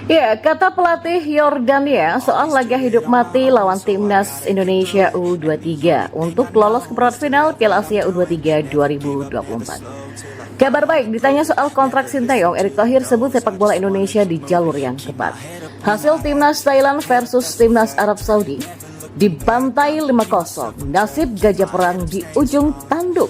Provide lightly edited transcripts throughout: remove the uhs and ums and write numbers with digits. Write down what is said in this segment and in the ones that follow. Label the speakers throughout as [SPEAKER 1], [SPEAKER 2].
[SPEAKER 1] Ya, kata pelatih Yordania soal laga hidup mati lawan timnas Indonesia U23 untuk lolos ke perempat final Piala Asia U23 2024. Kabar baik, ditanya soal kontrak Sinteyong, Erick Thohir sebut sepak bola Indonesia di jalur yang tepat. Hasil timnas Thailand versus timnas Arab Saudi dibantai 5-0, nasib gajah perang di ujung tanduk.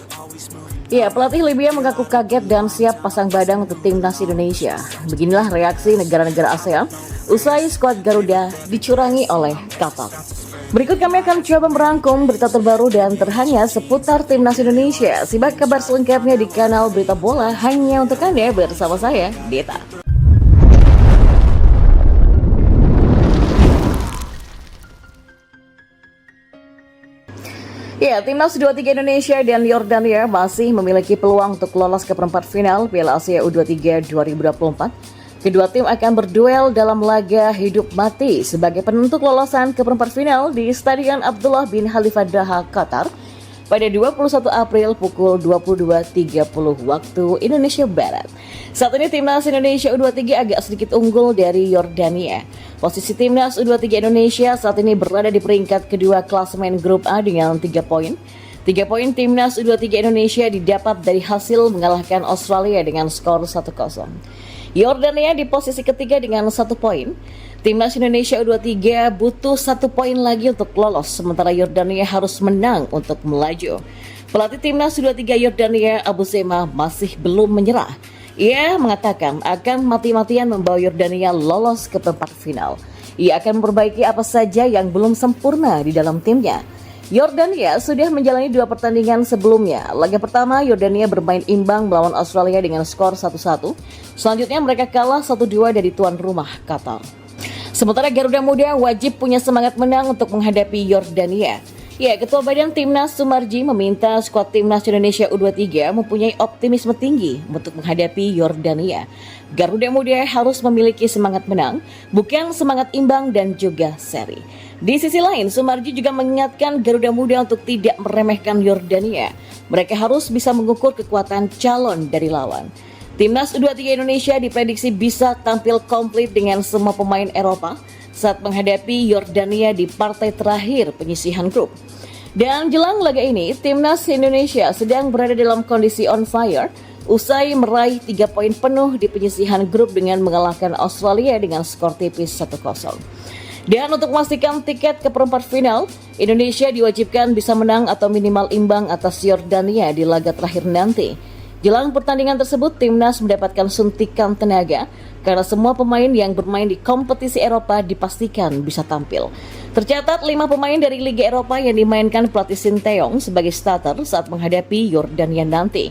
[SPEAKER 1] Ya, pelatih Libya mengaku kaget dan siap pasang badan untuk timnas Indonesia. Beginilah reaksi negara-negara ASEAN usai skuad Garuda dicurangi oleh Qatar. Berikut kami akan coba merangkum berita terbaru dan terhangat seputar timnas Indonesia. Simak kabar selengkapnya di kanal Berita Bola hanya untuk Anda bersama saya, Deta. Ya, timnas U23 Indonesia dan Yordania masih memiliki peluang untuk lolos ke perempat final Piala Asia U23 2024. Kedua tim akan berduel dalam laga hidup mati sebagai penentu kelolosan ke perempat final di Stadion Abdullah bin Khalifa Doha, Qatar pada 21 April pukul 22.30 waktu Indonesia Barat. Saat ini timnas Indonesia U23 agak sedikit unggul dari Yordania. Posisi timnas U23 Indonesia saat ini berada di peringkat kedua klasemen grup A dengan 3 poin. 3 poin timnas U23 Indonesia didapat dari hasil mengalahkan Australia dengan skor 1-0. Yordania di posisi ketiga dengan 1 poin. Timnas Indonesia U23 butuh 1 poin lagi untuk lolos, sementara Yordania harus menang untuk melaju. Pelatih timnas U23 Yordania, Abu Sema, masih belum menyerah. Ia mengatakan akan mati-matian membawa Yordania lolos ke perempat final. Ia akan memperbaiki apa saja yang belum sempurna di dalam timnya. Yordania sudah menjalani 2 pertandingan sebelumnya. Laga pertama, Yordania bermain imbang melawan Australia dengan skor 1-1. Selanjutnya mereka kalah 1-2 dari tuan rumah Qatar. Sementara Garuda Muda wajib punya semangat menang untuk menghadapi Yordania. Ya, Ketua Badan Timnas Sumarji meminta skuad Timnas Indonesia U23 mempunyai optimisme tinggi untuk menghadapi Yordania. Garuda Muda harus memiliki semangat menang, bukan semangat imbang dan juga seri. Di sisi lain, Sumarji juga mengingatkan Garuda Muda untuk tidak meremehkan Yordania. Mereka harus bisa mengukur kekuatan calon dari lawan. Timnas U23 Indonesia diprediksi bisa tampil komplit dengan semua pemain Eropa saat menghadapi Yordania di partai terakhir penyisihan grup. Dan jelang laga ini, Timnas Indonesia sedang berada dalam kondisi on fire usai meraih 3 poin penuh di penyisihan grup dengan mengalahkan Australia dengan skor tipis 1-0. Dan untuk memastikan tiket ke perempat final, Indonesia diwajibkan bisa menang atau minimal imbang atas Yordania di laga terakhir nanti. Jelang pertandingan tersebut, timnas mendapatkan suntikan tenaga karena semua pemain yang bermain di kompetisi Eropa dipastikan bisa tampil. Tercatat 5 pemain dari Liga Eropa yang dimainkan pelatih Sinteyong sebagai starter saat menghadapi Yordania nanti.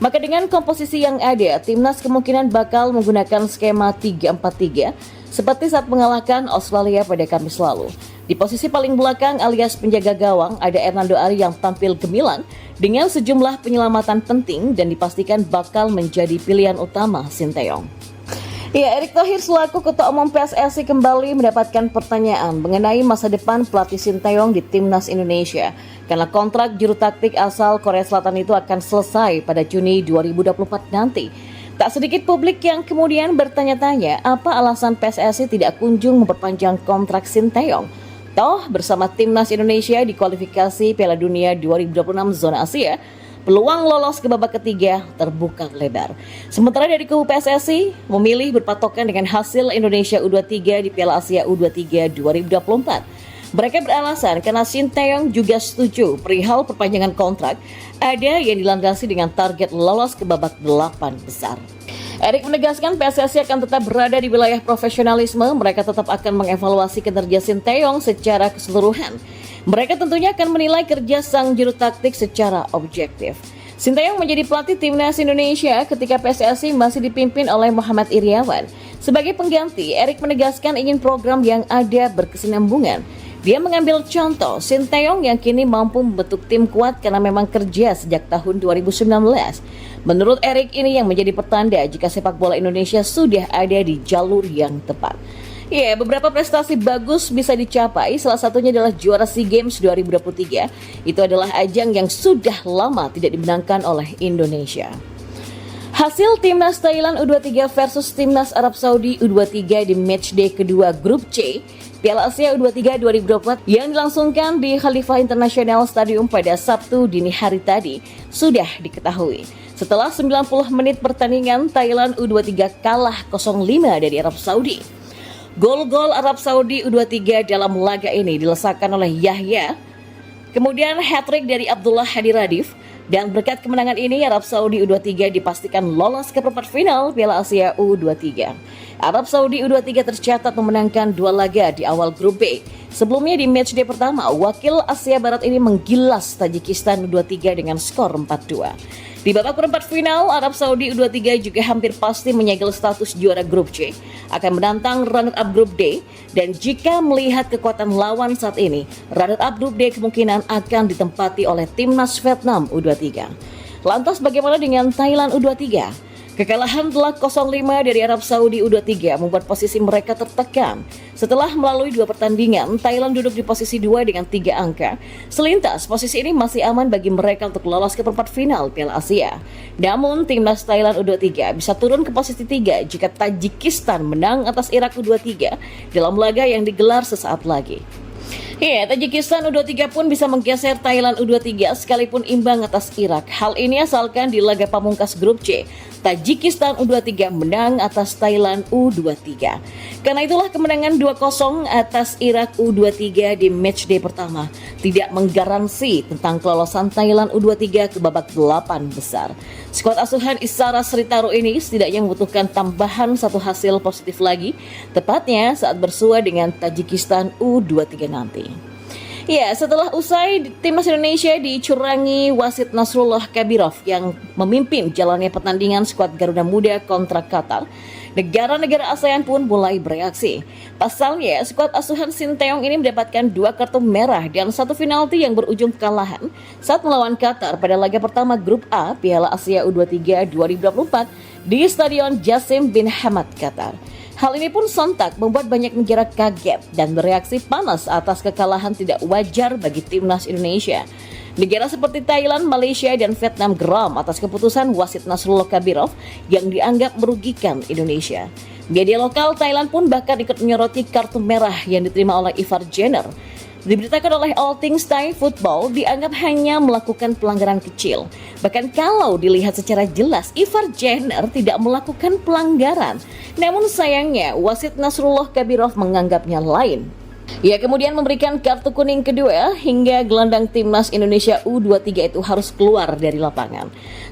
[SPEAKER 1] Maka dengan komposisi yang ada, timnas kemungkinan bakal menggunakan skema 3-4-3 seperti saat mengalahkan Australia pada Kamis lalu. Di posisi paling belakang alias penjaga gawang ada Hernando Ari yang tampil gemilang dengan sejumlah penyelamatan penting dan dipastikan bakal menjadi pilihan utama Sinteyong. Ya, Erick Thohir selaku Ketua Umum PSSI kembali mendapatkan pertanyaan mengenai masa depan pelatih Sinteyong di Timnas Indonesia karena kontrak juru taktik asal Korea Selatan itu akan selesai pada Juni 2024 nanti. Tak sedikit publik yang kemudian bertanya-tanya apa alasan PSSI tidak kunjung memperpanjang kontrak Sinteyong. Toh bersama Timnas Indonesia di kualifikasi Piala Dunia 2026 zona Asia, peluang lolos ke babak ketiga terbuka lebar. Sementara dari kubu PSSI memilih berpatokan dengan hasil Indonesia U23 di Piala Asia U23 2024. Mereka beralasan karena Sinteyong juga setuju perihal perpanjangan kontrak ada yang dilandasi dengan target lolos ke babak 8 besar. Erick menegaskan PSSI akan tetap berada di wilayah profesionalisme, mereka tetap akan mengevaluasi kinerja Sinteyong secara keseluruhan. Mereka tentunya akan menilai kerja sang juru taktik secara objektif. Sinteyong menjadi pelatih Timnas Indonesia ketika PSSI masih dipimpin oleh Muhammad Iryawan. Sebagai pengganti, Erick menegaskan ingin program yang ada berkesinambungan. Dia mengambil contoh Sinteyong yang kini mampu membentuk tim kuat karena memang kerja sejak tahun 2019. Menurut Erick, ini yang menjadi pertanda jika sepak bola Indonesia sudah ada di jalur yang tepat. Ya, beberapa prestasi bagus bisa dicapai, salah satunya adalah juara SEA Games 2023. Itu adalah ajang yang sudah lama tidak dimenangkan oleh Indonesia. Hasil Timnas Thailand U23 versus Timnas Arab Saudi U23 di matchday kedua Grup C Piala Asia U23 2024 yang dilangsungkan di Khalifa International Stadium pada Sabtu dini hari tadi sudah diketahui. Setelah 90 menit pertandingan, Thailand U23 kalah 0-5 dari Arab Saudi. Gol-gol Arab Saudi U23 dalam laga ini dilesakan oleh Yahya, kemudian hat-trick dari Abdullah Hadi Radif. Dan berkat kemenangan ini, Arab Saudi U23 dipastikan lolos ke perempat final Piala Asia U23. Arab Saudi U23 tercatat memenangkan 2 laga di awal grup B. Sebelumnya di matchday pertama, wakil Asia Barat ini menggilas Tajikistan U23 dengan skor 4-2. Di babak perempat final, Arab Saudi U23 juga hampir pasti menyegel status juara grup C, akan menantang runner-up grup D, dan jika melihat kekuatan lawan saat ini, runner-up grup D kemungkinan akan ditempati oleh Timnas Vietnam U23. Lantas bagaimana dengan Thailand U23? Kekalahan telak 0-5 dari Arab Saudi U23 membuat posisi mereka tertekan. Setelah melalui 2 pertandingan, Thailand duduk di posisi 2 dengan 3 angka. Selintas, posisi ini masih aman bagi mereka untuk lolos ke perempat final Piala Asia. Namun, timnas Thailand U23 bisa turun ke posisi 3 jika Tajikistan menang atas Irak U23 dalam laga yang digelar sesaat lagi. Tajikistan U23 pun bisa menggeser Thailand U23 sekalipun imbang atas Irak. Hal ini asalkan di laga pamungkas grup C, Tajikistan U23 menang atas Thailand U23. Karena itulah kemenangan 2-0 atas Irak U23 di matchday pertama tidak menggaransi tentang kelolosan Thailand U23 ke babak 8 besar. Skuad asuhan Isara Sritaro ini setidaknya membutuhkan tambahan 1 hasil positif lagi, tepatnya saat bersua dengan Tajikistan U23 nanti. Setelah usai, timnas Indonesia dicurangi wasit Nasrullah Kabirov yang memimpin jalannya pertandingan skuad Garuda Muda kontra Qatar. Negara-negara ASEAN pun mulai bereaksi. Pasalnya, skuad asuhan Sinteyong ini mendapatkan 2 kartu merah dan 1 penalti yang berujung kekalahan saat melawan Qatar pada laga pertama Grup A Piala Asia U23 2024 di Stadion Jassim bin Hamad, Qatar. Hal ini pun sontak membuat banyak negara kaget dan bereaksi panas atas kekalahan tidak wajar bagi timnas Indonesia. Negara seperti Thailand, Malaysia, dan Vietnam geram atas keputusan wasit Nasrullah Kabirov yang dianggap merugikan Indonesia. Media lokal Thailand pun bahkan ikut menyoroti kartu merah yang diterima oleh Ivar Jenner. Diberitakan oleh All Things Thai Football dianggap hanya melakukan pelanggaran kecil. Bahkan kalau dilihat secara jelas, Ivar Jenner tidak melakukan pelanggaran. Namun sayangnya, wasit Nasrullah Kabirov menganggapnya lain. Ia kemudian memberikan kartu kuning kedua hingga gelandang timnas Indonesia U23 itu harus keluar dari lapangan.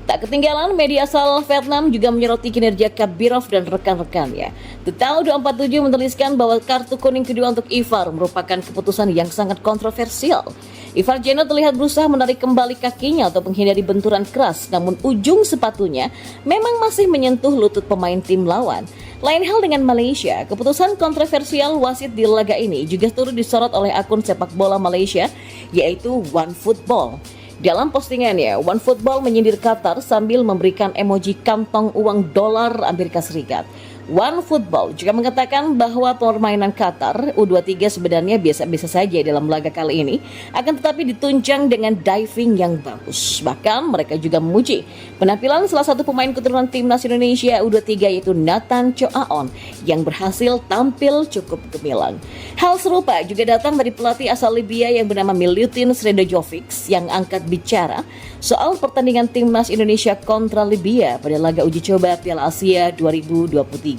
[SPEAKER 1] Tak ketinggalan, media asal Vietnam juga menyoroti kinerja Kabirov dan rekan-rekannya. Tutau 247 menuliskan bahwa kartu kuning kedua untuk Ivar merupakan keputusan yang sangat kontroversial. Ivar Jenner terlihat berusaha menarik kembali kakinya untuk menghindari benturan keras, namun ujung sepatunya memang masih menyentuh lutut pemain tim lawan. Lain hal dengan Malaysia, keputusan kontroversial wasit di laga ini juga turut disorot oleh akun sepak bola Malaysia, yaitu OneFootball. Dalam postingannya, OneFootball menyindir Qatar sambil memberikan emoji kantong uang dolar Amerika Serikat. OneFootball juga mengatakan bahwa permainan Qatar U23 sebenarnya biasa-biasa saja dalam laga kali ini, akan tetapi ditunjang dengan diving yang bagus. Bahkan mereka juga memuji penampilan salah satu pemain keturunan timnas Indonesia U23 yaitu Nathan Choaon yang berhasil tampil cukup gemilang. Hal serupa juga datang dari pelatih asal Libya yang bernama Milutin Sredojovic yang angkat bicara soal pertandingan timnas Indonesia kontra Libya pada laga uji coba Piala Asia 2023.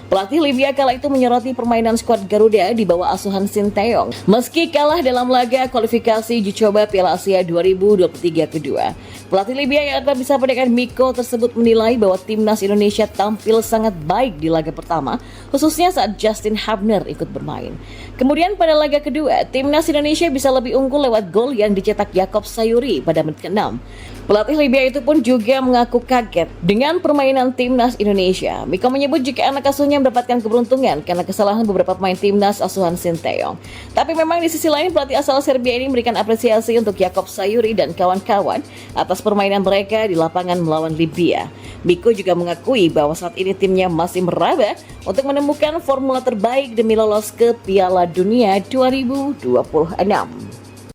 [SPEAKER 1] Pelatih Libya kala itu menyoroti permainan skuad Garuda di bawah asuhan Sinteyong meski kalah dalam laga kualifikasi uji coba Piala Asia 2023 kedua. Pelatih Libya yang akrab disapa dengan Miko tersebut menilai bahwa timnas Indonesia tampil sangat baik di laga pertama, khususnya saat Justin Hubner ikut bermain. Kemudian pada laga kedua, timnas Indonesia bisa lebih unggul lewat gol yang dicetak Yakob Sayuri pada menit ke-6. Pelatih Libya itu pun juga mengaku kaget dengan permainan timnas Indonesia. Miko menyebut jika anak asuhnya mendapatkan keberuntungan karena kesalahan beberapa pemain timnas asuhan Sinteyong. Tapi memang di sisi lain pelatih asal Serbia ini memberikan apresiasi untuk Yakob Sayuri dan kawan-kawan atas permainan mereka di lapangan melawan Libya. Miko juga mengakui bahwa saat ini timnya masih meraba untuk menemukan formula terbaik demi lolos ke Piala Dunia 2026.